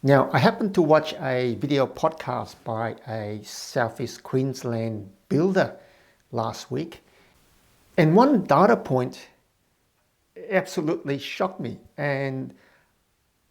Now, I happened to watch a video podcast by a Southeast Queensland builder last week, and one data point absolutely shocked me, and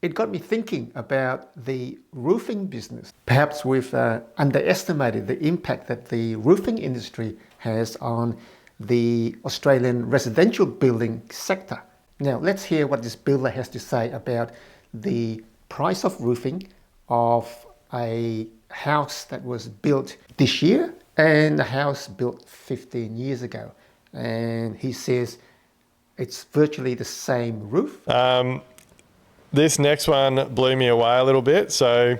it got me thinking about the roofing business. Perhaps we've underestimated the impact that the roofing industry has on the Australian residential building sector. Now, let's hear what this builder has to say about the price of roofing of a house that was built this year and a house built 15 years ago. And he says it's virtually the same roof. This next one blew me away a little bit. So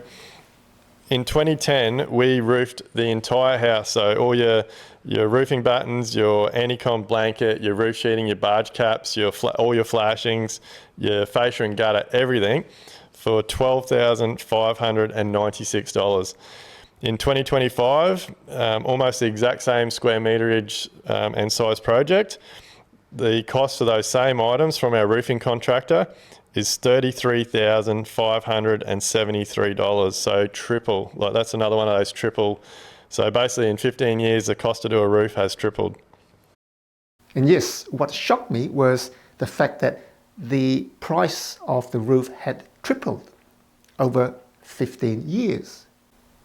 in 2010, we roofed the entire house. So all your roofing buttons, your anti-con blanket, your roof sheeting, your barge caps, all your flashings, your fascia and gutter, everything for $12,596. In 2025, almost the exact same square meterage and size project, the cost of those same items from our roofing contractor is $33,573. So triple. Like, that's another one of those triple. So basically in 15 years, the cost to do a roof has tripled. And yes, what shocked me was the fact that the price of the roof had tripled over 15 years.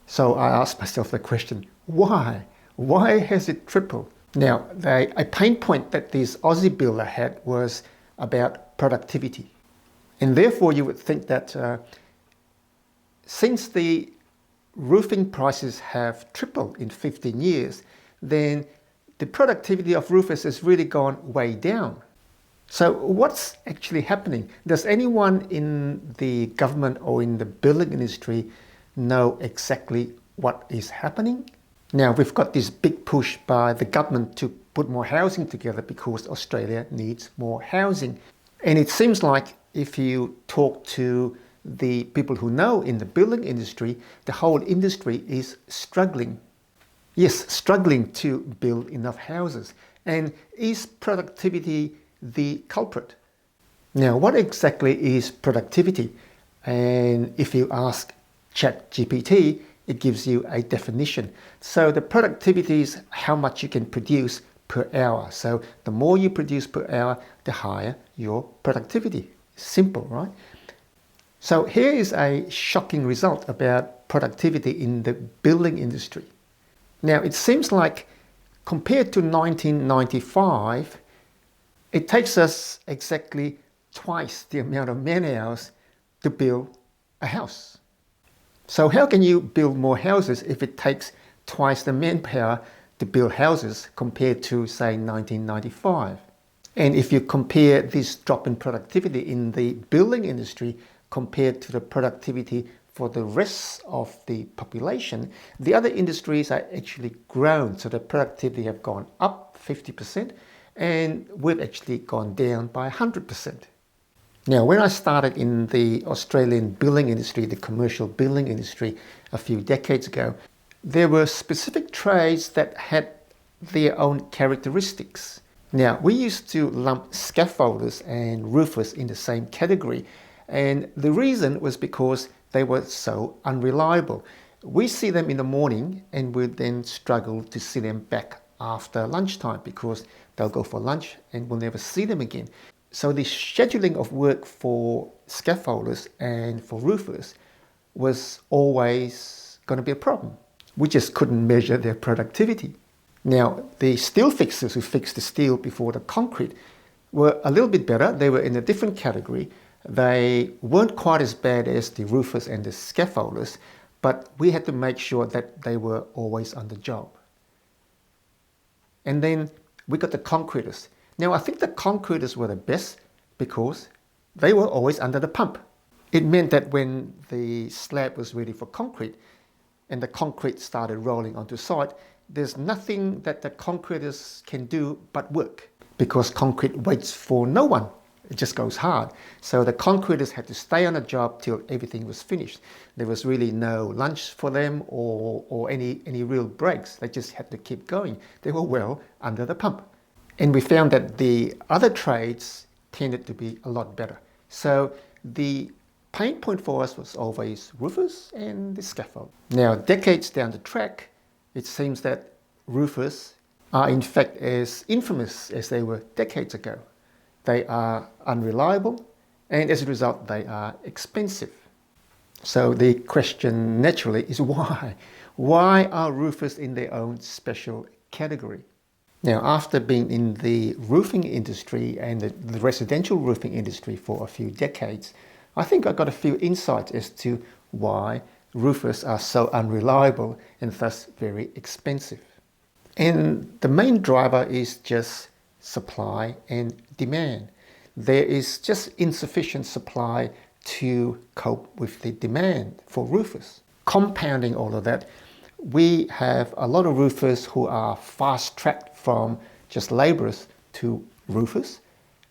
So I asked myself the question, why? Why has it tripled? Now, a pain point that this Aussie builder had was about productivity. And therefore, you would think that since the roofing prices have tripled in 15 years, then the productivity of roofers has really gone way down. So what's actually happening? Does anyone in the government or in the building industry know exactly what is happening? Now, we've got this big push by the government to put more housing together because Australia needs more housing. And it seems like if you talk to the people who know in the building industry, the whole industry is struggling. Yes, struggling to build enough houses. And is productivity the culprit? Now, what exactly is productivity? And if you ask ChatGPT, it gives you a definition. So the productivity is how much you can produce per hour. So the more you produce per hour, the higher your productivity. Simple, right? So here is a shocking result about productivity in the building industry. Now, it seems like compared to 1995, it takes us exactly twice the amount of man hours to build a house. So how can you build more houses if it takes twice the manpower to build houses compared to, say, 1995? And if you compare this drop in productivity in the building industry compared to the productivity for the rest of the population, the other industries are actually grown. So the productivity have gone up 50% and we've actually gone down by 100%. Now, when I started in the Australian building industry, the commercial building industry a few decades ago, there were specific trades that had their own characteristics. Now, we used to lump scaffolders and roofers in the same category, and the reason was because they were so unreliable. We see them in the morning and we then struggle to see them back after lunchtime because they'll go for lunch and we'll never see them again. So the scheduling of work for scaffolders and for roofers was always going to be a problem. We just couldn't measure their productivity. Now, the steel fixers who fixed the steel before the concrete were a little bit better. They were in a different category. They weren't quite as bad as the roofers and the scaffolders, but we had to make sure that they were always on the job. And then we got the concreters. Now, I think the concreters were the best because they were always under the pump. It meant that when the slab was ready for concrete and the concrete started rolling onto site, there's nothing that the concreters can do but work because concrete waits for no one. It just goes hard. So the concreters had to stay on the job till everything was finished. There was really no lunch for them or any real breaks. They just had to keep going. They were well under the pump. And we found that the other trades tended to be a lot better. So the pain point for us was always roofers and the scaffold. Now, decades down the track, it seems that roofers are in fact as infamous as they were decades ago. They are unreliable, and as a result, they are expensive. So the question naturally is why? Why are roofers in their own special category? Now, after being in the roofing industry and the residential roofing industry for a few decades, I think I got a few insights as to why roofers are so unreliable and thus very expensive. And the main driver is just supply and demand. There is just insufficient supply to cope with the demand for roofers. Compounding all of that, we have a lot of roofers who are fast-tracked from just labourers to roofers.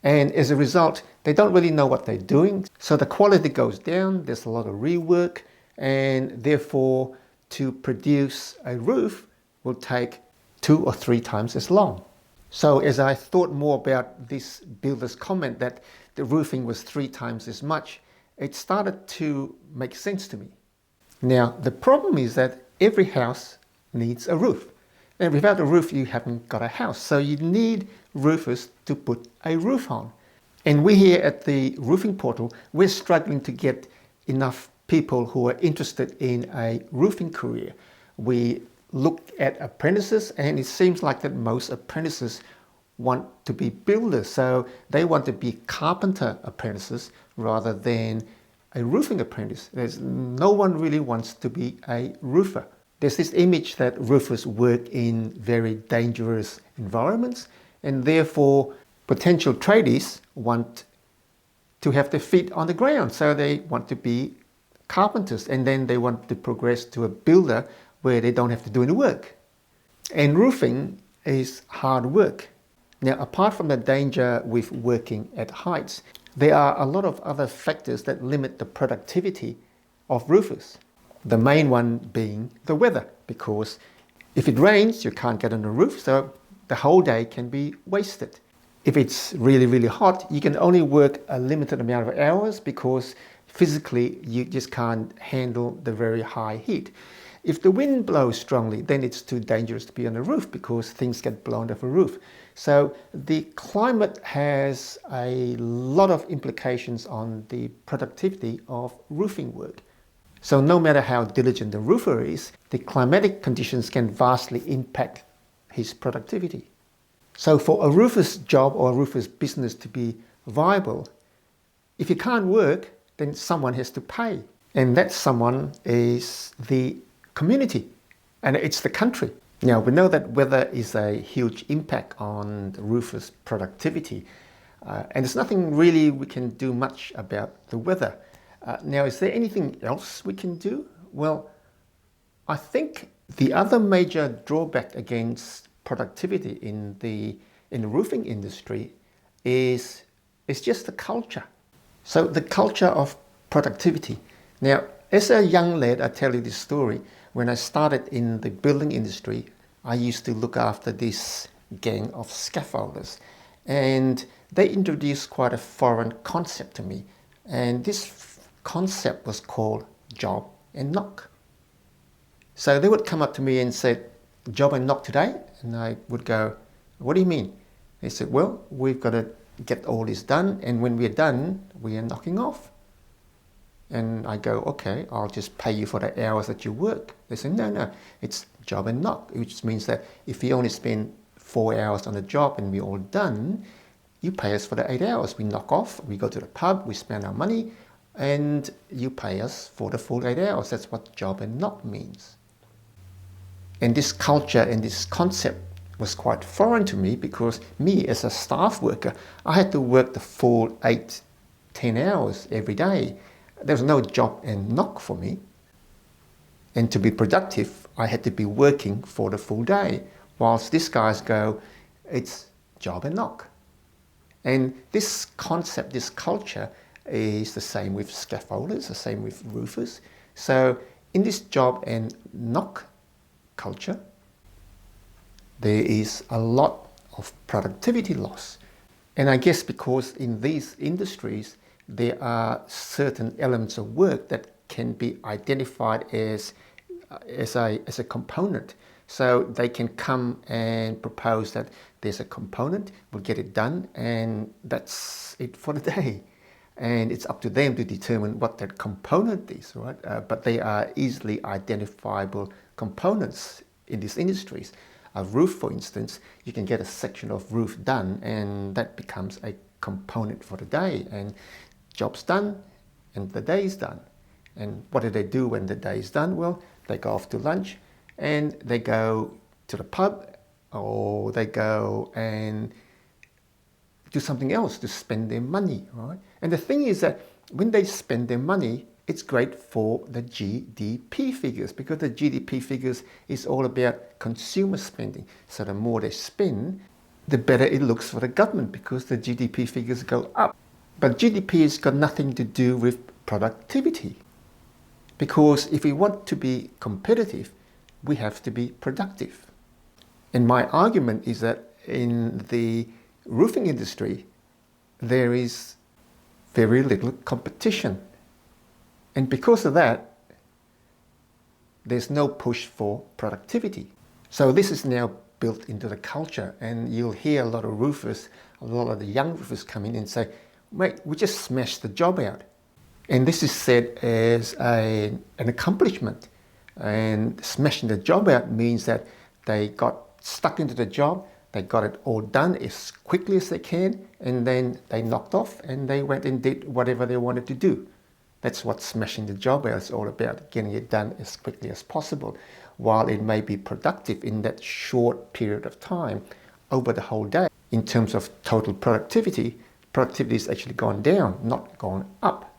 And as a result, they don't really know what they're doing. So the quality goes down, there's a lot of rework, and therefore to produce a roof will take 2 or 3 times as long. So as I thought more about this builder's comment that the roofing was 3 times as much, it started to make sense to me. Now, the problem is that every house needs a roof. And without a roof, you haven't got a house. So you need roofers to put a roof on. And we here at the Roofing Portal, we're struggling to get enough people who are interested in a roofing career. We look at apprentices, and it seems like that most apprentices want to be builders. So they want to be carpenter apprentices rather than a roofing apprentice. There's no one really wants to be a roofer. There's this image that roofers work in very dangerous environments, and therefore potential tradies want to have their feet on the ground. So they want to be carpenters, and then they want to progress to a builder where they don't have to do any work. And roofing is hard work. Now, apart from the danger with working at heights, there are a lot of other factors that limit the productivity of roofers. The main one being the weather, because if it rains, you can't get on the roof, so the whole day can be wasted. If it's really, really hot, you can only work a limited amount of hours because physically you just can't handle the very high heat. If the wind blows strongly, then it's too dangerous to be on the roof because things get blown off a roof. So the climate has a lot of implications on the productivity of roofing work. So no matter how diligent the roofer is, the climatic conditions can vastly impact his productivity. So for a roofer's job or a roofer's business to be viable, if you can't work, then someone has to pay. And that someone is the community, and it's the country. Now, we know that weather is a huge impact on the roofer's productivity, and there's nothing really we can do much about the weather. Now, is there anything else we can do? Well, I think the other major drawback against productivity in the roofing industry is just the culture. So the culture of productivity. Now, as a young lad, I tell you this story. When I started in the building industry, I used to look after this gang of scaffolders, and they introduced quite a foreign concept to me. And this concept was called job and knock. So they would come up to me and say, job and knock today? And I would go, what do you mean? They said, well, we've got to get all this done, and when we're done, we are knocking off. And I go, okay, I'll just pay you for the hours that you work. They say, no, it's job and knock, which means that if you only spend 4 hours on a job and we're all done, you pay us for the 8 hours. We knock off, we go to the pub, we spend our money, and you pay us for the full 8 hours. That's what job and knock means. And this culture and this concept was quite foreign to me because me as a staff worker, I had to work the full 8-10 hours every day. There was no job and knock for me. And to be productive, I had to be working for the full day. Whilst these guys go, it's job and knock. And this concept, this culture is the same with scaffolders, the same with roofers. So in this job and knock culture, there is a lot of productivity loss. And I guess because in these industries, there are certain elements of work that can be identified as a component. So they can come and propose that there's a component, we'll get it done, and that's it for the day. And it's up to them to determine what that component is, right? But they are easily identifiable components in these industries. A roof, for instance, you can get a section of roof done, and that becomes a component for the day, and job's done, and the day's done. And what do they do when the day is done? Well, they go off to lunch, and they go to the pub, or they go and do something else to spend their money, right? And the thing is that when they spend their money, it's great for the GDP figures, because the GDP figures is all about consumer spending. So the more they spend, the better it looks for the government, because the GDP figures go up. But GDP has got nothing to do with productivity, because if we want to be competitive, we have to be productive. And my argument is that in the roofing industry, there is very little competition. And because of that, there's no push for productivity. So this is now built into the culture, and you'll hear a lot of roofers, a lot of the young roofers come in and say, mate, we just smashed the job out. And this is said as an accomplishment. And smashing the job out means that they got stuck into the job, they got it all done as quickly as they can, and then they knocked off and they went and did whatever they wanted to do. That's what smashing the job out is all about, getting it done as quickly as possible. While it may be productive in that short period of time over the whole day, in terms of total productivity, productivity has actually gone down, not gone up.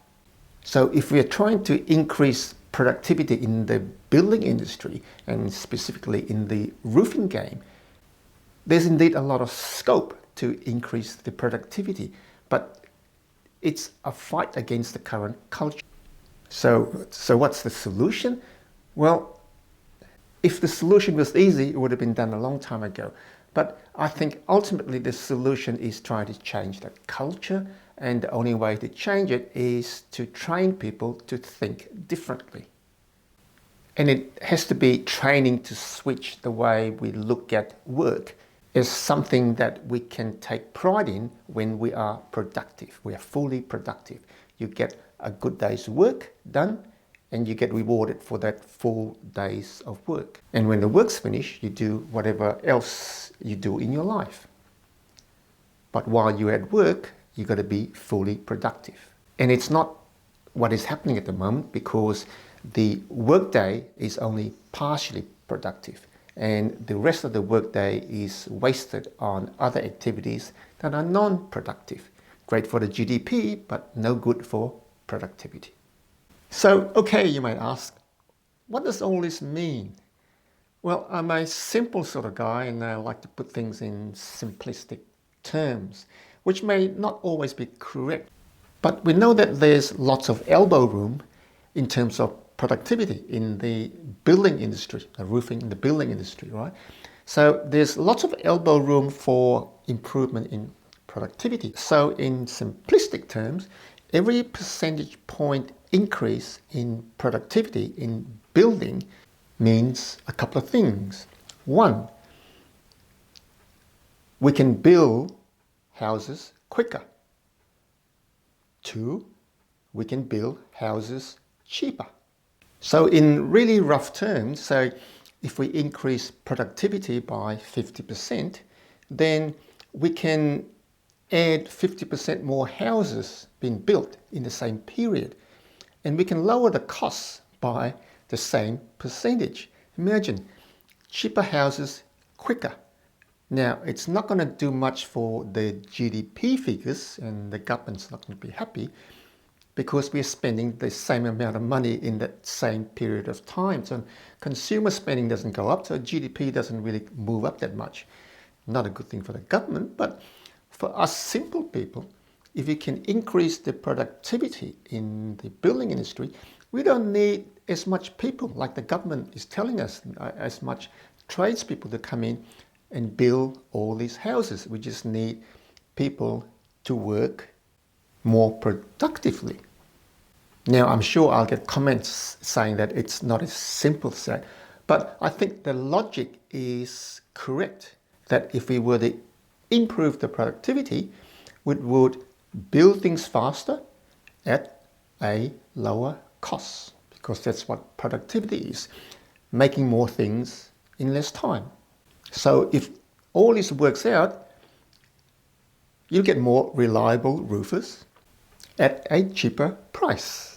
So if we are trying to increase productivity in the building industry, and specifically in the roofing game, there's indeed a lot of scope to increase the productivity, but it's a fight against the current culture. So what's the solution? Well, if the solution was easy, it would have been done a long time ago. But I think ultimately the solution is trying to change that culture, and the only way to change it is to train people to think differently. And it has to be training to switch the way we look at work as something that we can take pride in when we are productive. We are fully productive. You get a good day's work done, and you get rewarded for that full days of work. And when the work's finished, you do whatever else you do in your life. But while you're at work, you've got to be fully productive. And it's not what is happening at the moment, because the workday is only partially productive, and the rest of the workday is wasted on other activities that are non-productive. Great for the GDP, but no good for productivity. So, okay, you might ask, what does all this mean? Well, I'm a simple sort of guy, and I like to put things in simplistic terms, which may not always be correct. But we know that there's lots of elbow room in terms of productivity in the building industry, the roofing in the building industry, right? So there's lots of elbow room for improvement in productivity. So in simplistic terms, every percentage point increase in productivity in building means a couple of things. One, we can build houses quicker. Two, we can build houses cheaper. So in really rough terms, so if we increase productivity by 50%, then we can add 50% more houses being built in the same period. And we can lower the costs by the same percentage. Imagine, cheaper houses quicker. Now, it's not going to do much for the GDP figures, and the government's not going to be happy, because we're spending the same amount of money in that same period of time. So consumer spending doesn't go up, so GDP doesn't really move up that much. Not a good thing for the government, but for us simple people, if we can increase the productivity in the building industry, we don't need as much people, like the government is telling us, as much tradespeople to come in and build all these houses. We just need people to work more productively. Now, I'm sure I'll get comments saying that it's not as simple as that, but I think the logic is correct, that if we were to improve the productivity, we would build things faster at a lower cost, because that's what productivity is, making more things in less time. So if all this works out, you'll get more reliable roofers at a cheaper price.